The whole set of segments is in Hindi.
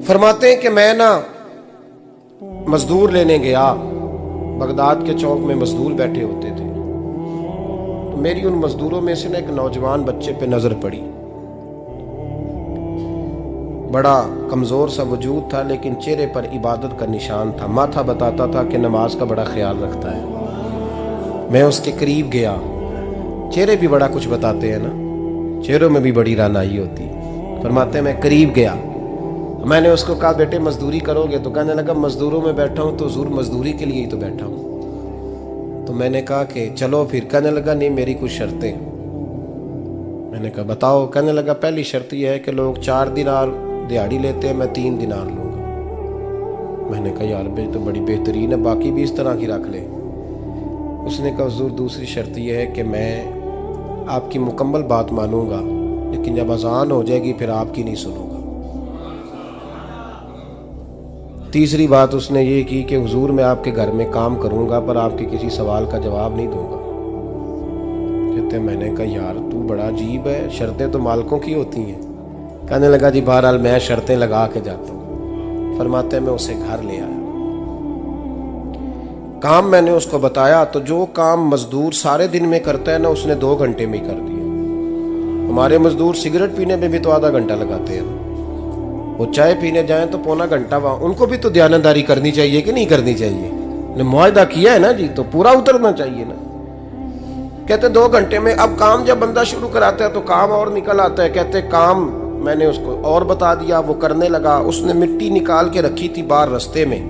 फरमाते हैं कि मैं ना मजदूर लेने गया, बगदाद के चौक में मजदूर बैठे होते थे, तो मेरी उन मजदूरों में से ना एक नौजवान बच्चे पे नजर पड़ी। बड़ा कमजोर सा वजूद था, लेकिन चेहरे पर इबादत का निशान था। माथा बताता था कि नमाज का बड़ा ख्याल रखता है। मैं उसके करीब गया। चेहरे भी बड़ा कुछ बताते हैं ना, चेहरों में भी बड़ी रानाई होती है। फरमाते हैं मैं करीब गया, मैंने उसको कहा बेटे मजदूरी करोगे? तो कहने लगा मजदूरों में बैठा हूँ तो हुजूर मजदूरी के लिए ही तो बैठा हूँ। तो मैंने कहा कि चलो फिर। कहने लगा नहीं मेरी कुछ शर्तें। मैंने कहा बताओ। कहने लगा पहली शर्त यह है कि लोग 4 दिनार दिहाड़ी लेते हैं, मैं 3 दिनार लूँगा। मैंने कहा यार भाई तो बड़ी बेहतरीन है, बाकी भी इस तरह की रख ले। उसने कहा हुजूर दूसरी शर्त यह है कि मैं आपकी मुकम्मल बात मानूंगा, लेकिन जब अजान हो जाएगी फिर आपकी नहीं सुनूंगा। तीसरी बात उसने ये की कि हुजूर मैं आपके घर में काम करूंगा पर आपके किसी सवाल का जवाब नहीं दूंगा। कहते मैंने कहा यार तू बड़ा अजीब है, शर्तें तो मालिकों की होती हैं। कहने लगा जी बहरहाल मैं शर्तें लगा के जाता हूँ। फरमाते मैं उसे घर ले आया, काम मैंने उसको बताया, तो जो काम मजदूर सारे दिन में करता है ना उसने 2 घंटे में ही कर दिया। हमारे मजदूर सिगरेट पीने में भी तो आधा घंटा लगाते हैं, वो चाय पीने जाएं तो पौना घंटा वहां। उनको भी तो दयानतदारी करनी चाहिए कि नहीं करनी चाहिए? ने मुआहदा किया है ना जी, तो पूरा उतरना चाहिए ना। कहते 2 घंटे में। अब काम जब बंदा शुरू कराता है तो काम और निकल आता है। कहते काम मैंने उसको और बता दिया, वो करने लगा। उसने मिट्टी निकाल के रखी थी बाहर रास्ते में,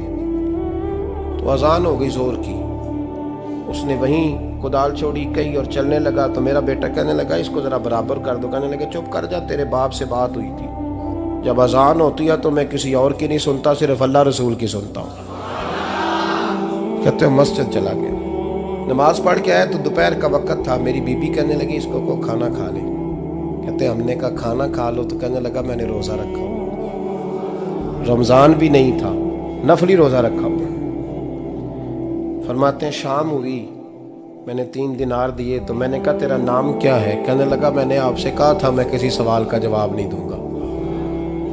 तो अजान हो गई जोर की। उसने वहीं कुदाल छोड़ी कही और चलने लगा। तो मेरा बेटा कहने लगा इसको जरा बराबर कर दो। कहने लगे चुप कर जा, तेरे बाप से बात हुई थी, जब अजान होती है तो मैं किसी और की नहीं सुनता, सिर्फ अल्लाह रसूल की सुनता हूँ। कहते मस्जिद चला गया, नमाज पढ़ के आया तो दोपहर का वक्त था। मेरी बीबी कहने लगी इसको को खाना खा ले। कहते हमने कहा खाना खा लो, तो कहने लगा मैंने रोज़ा रखा हुआ, रमज़ान भी नहीं था, नफली रोज़ा रखा हुआ। फरमाते हैं शाम हुई, मैंने 3 दिनार दिए। तो मैंने कहा तेरा नाम क्या है? कहने लगा मैंने आपसे कहा था मैं किसी सवाल का जवाब नहीं दूंगा।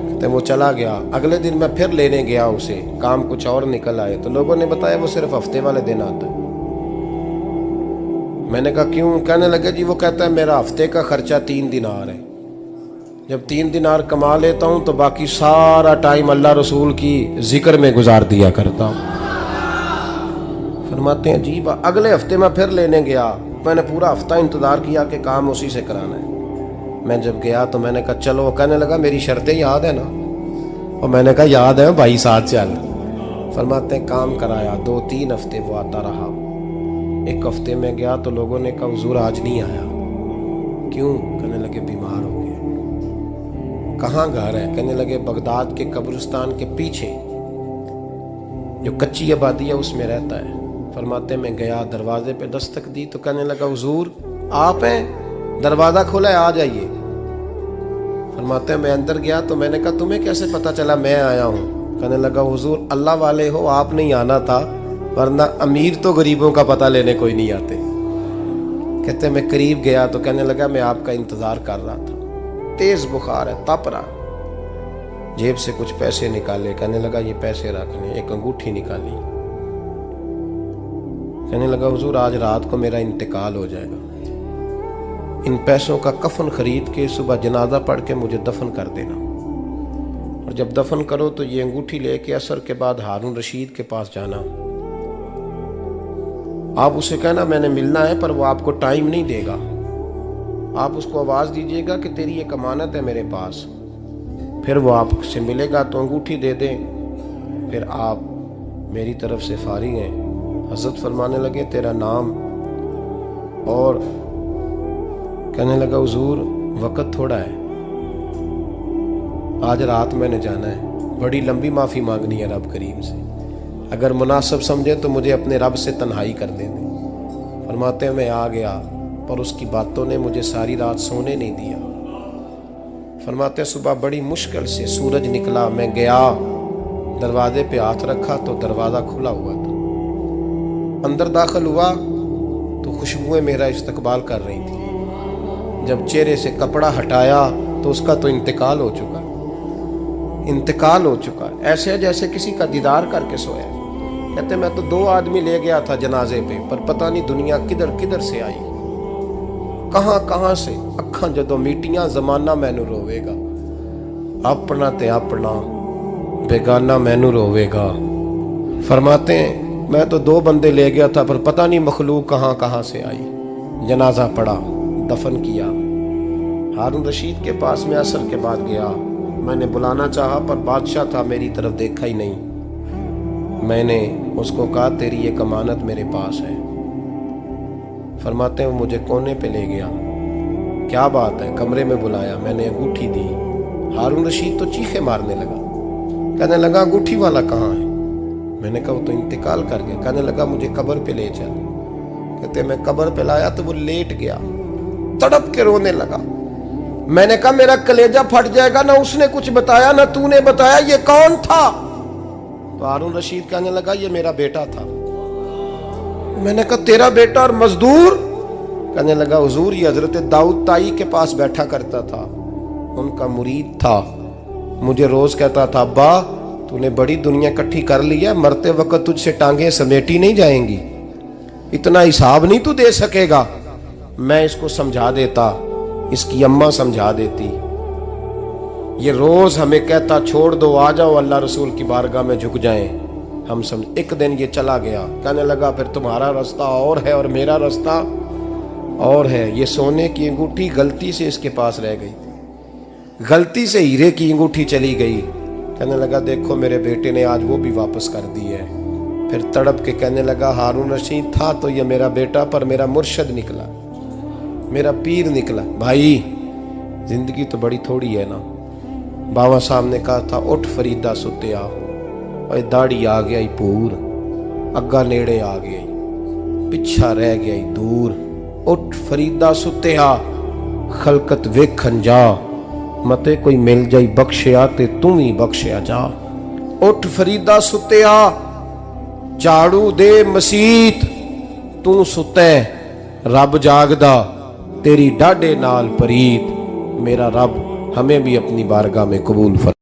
कहते वो चला गया। अगले दिन मैं फिर लेने गया उसे, काम कुछ और निकल आए। तो लोगों ने बताया वो सिर्फ हफ्ते वाले दिन आता है। मैंने कहा क्यों? कहने लगे जी वो कहता है मेरा हफ्ते का खर्चा 3 दिनार है, जब 3 दिनार कमा लेता हूँ तो बाकी सारा टाइम अल्लाह रसूल की जिक्र में गुजार दिया करता हूँ। फरमाते हैं अजीब। अगले हफ्ते मैं फिर लेने गया, मैंने पूरा हफ्ता इंतजार किया कि काम उसी से कराना है। मैं जब गया तो मैंने कहा चलो। कहने लगा मेरी शर्तें याद है ना? और मैंने कहा याद है भाई साथ चल। फरमाते हैं काम कराया, 2-3 हफ्ते वो आता रहा। एक हफ्ते में गया तो लोगों ने कहा हुजूर आज नहीं आया। क्यों? कहने लगे बीमार हो गए। कहाँ घर है? कहने लगे बगदाद के कब्रिस्तान के पीछे जो कच्ची आबादी है उसमें रहता है। फरमाते मैं गया, दरवाजे पे दस्तक दी तो कहने लगा हुजूर आप हैं? दरवाज़ा खोला है, आ जाइए। फरमाते मैं अंदर गया तो मैंने कहा तुम्हें कैसे पता चला मैं आया हूँ? कहने लगा हुजूर अल्लाह वाले हो, आप नहीं आना था, वरना अमीर तो गरीबों का पता लेने कोई नहीं आते। कहते मैं करीब गया तो कहने लगा मैं आपका इंतज़ार कर रहा था, तेज़ बुखार है, तप रहा। जेब से कुछ पैसे निकाले, कहने लगा ये पैसे रख लें। एक अंगूठी निकाली, कहने लगा हुजूर आज रात को मेरा इंतकाल हो जाएगा, इन पैसों का कफन खरीद के सुबह जनाजा पढ़ के मुझे दफन कर देना, और जब दफन करो तो ये अंगूठी लेके असर के बाद हारून रशीद के पास जाना। आप उसे कहना मैंने मिलना है पर वो आपको टाइम नहीं देगा। आप उसको आवाज़ दीजिएगा कि तेरी एक अमानत है मेरे पास, फिर वो आपसे मिलेगा तो अंगूठी दे दें, फिर आप मेरी तरफ से फारिग हैं। हज़रत फरमाने लगे तेरा नाम? और कहने लगा हुजूर वक़्त थोड़ा है, आज रात मैंने जाना है, बड़ी लंबी माफ़ी मांगनी है रब करीम से, अगर मुनासिब समझे तो मुझे अपने रब से तन्हाई कर दे दें। फरमाते हैं मैं आ गया पर उसकी बातों ने मुझे सारी रात सोने नहीं दिया। फरमाते हैं सुबह बड़ी मुश्किल से सूरज निकला, मैं गया दरवाजे पे हाथ रखा तो दरवाज़ा खुला हुआ था। अंदर दाखिल हुआ तो खुशबुएं मेरा इस्तकबाल कर रही थी। जब चेहरे से कपड़ा हटाया तो उसका तो इंतकाल हो चुका। इंतकाल हो चुका है, ऐसे है जैसे किसी का दीदार करके सोया। कहते मैं तो 2 आदमी ले गया था जनाजे पे, पर पता नहीं दुनिया किधर किधर से आई, कहां कहां से। अखां जदों मीटियां जमाना मैनू रोवेगा, अपना ते अपना बेगाना मैनू रोवेगा। फरमाते हैं मैं तो 2 बंदे ले गया था, पर पता नहीं मखलूक कहां कहां से आई। जनाजा पड़ा, दफन किया। हारून रशीद के पास में असर के बाद गया, मैंने बुलाना चाहा पर बादशाह था, मेरी तरफ देखा ही नहीं। मैंने उसको कहा तेरी एक अमानत मेरे पास है। फरमाते हैं वो मुझे कोने पे ले गया, क्या बात है, कमरे में बुलाया, मैंने अंगूठी दी। हारून रशीद तो चीखे मारने लगा, कहने लगा अंगूठी वाला कहाँ है? मैंने कहा वो तो इंतकाल कर गया। कहने लगा मुझे कब्र पे ले चल। कहते मैं कब्र पे लाया तो वो लेट गया, तड़प के रोने लगा। मैंने कहा मेरा कलेजा फट जाएगा, ना उसने कुछ बताया ना तूने बताया, ये कौन था? तो हारून रशीद कहने लगा ये मेरा बेटा था। मैंने कहा तेरा बेटा और मजदूर? कहने लगा हुजूर ये हजरत दाऊद ताई के पास बैठा करता था, उनका मुरीद था, मुझे रोज कहता था अब्बा तूने बड़ी दुनिया इकट्ठी कर ली है, मरते वक्त तुझसे टांगे समेटी नहीं जाएंगी, इतना हिसाब नहीं तू दे सकेगा। मैं इसको समझा देता, इसकी अम्मा समझा देती। ये रोज हमें कहता छोड़ दो, आ जाओ अल्लाह रसूल की बारगाह में झुक जाएं। हम समझ। एक दिन ये चला गया, कहने लगा फिर तुम्हारा रास्ता और है और मेरा रास्ता और है। ये सोने की अंगूठी गलती से इसके पास रह गई, गलती से हीरे की अंगूठी चली गई। कहने लगा देखो मेरे बेटे ने आज वो भी वापस कर दी है। फिर तड़प के कहने लगा हारून रशीद था तो ये मेरा बेटा, पर मेरा मुर्शद निकला, मेरा पीर निकला। भाई जिंदगी तो बड़ी थोड़ी है ना। बाबा साहब ने कहा था उठ फरीदा सुत्या, और दाढ़ी आ गया पूर, अग्गा नेड़े आ गया, पिछा रह गया दूर। उठ फरीदा सुत्या खलकत वेखन जा, मते कोई मिल जाई बख्शिया ते तू ही बख्शिया जा। उठ फरीदा सुत्या झाड़ू दे मसीत, तू सुते रब जागदा, तेरी डाडे नाल परीत। मेरा रब हमें भी अपनी बारगाह में कबूल फरमा।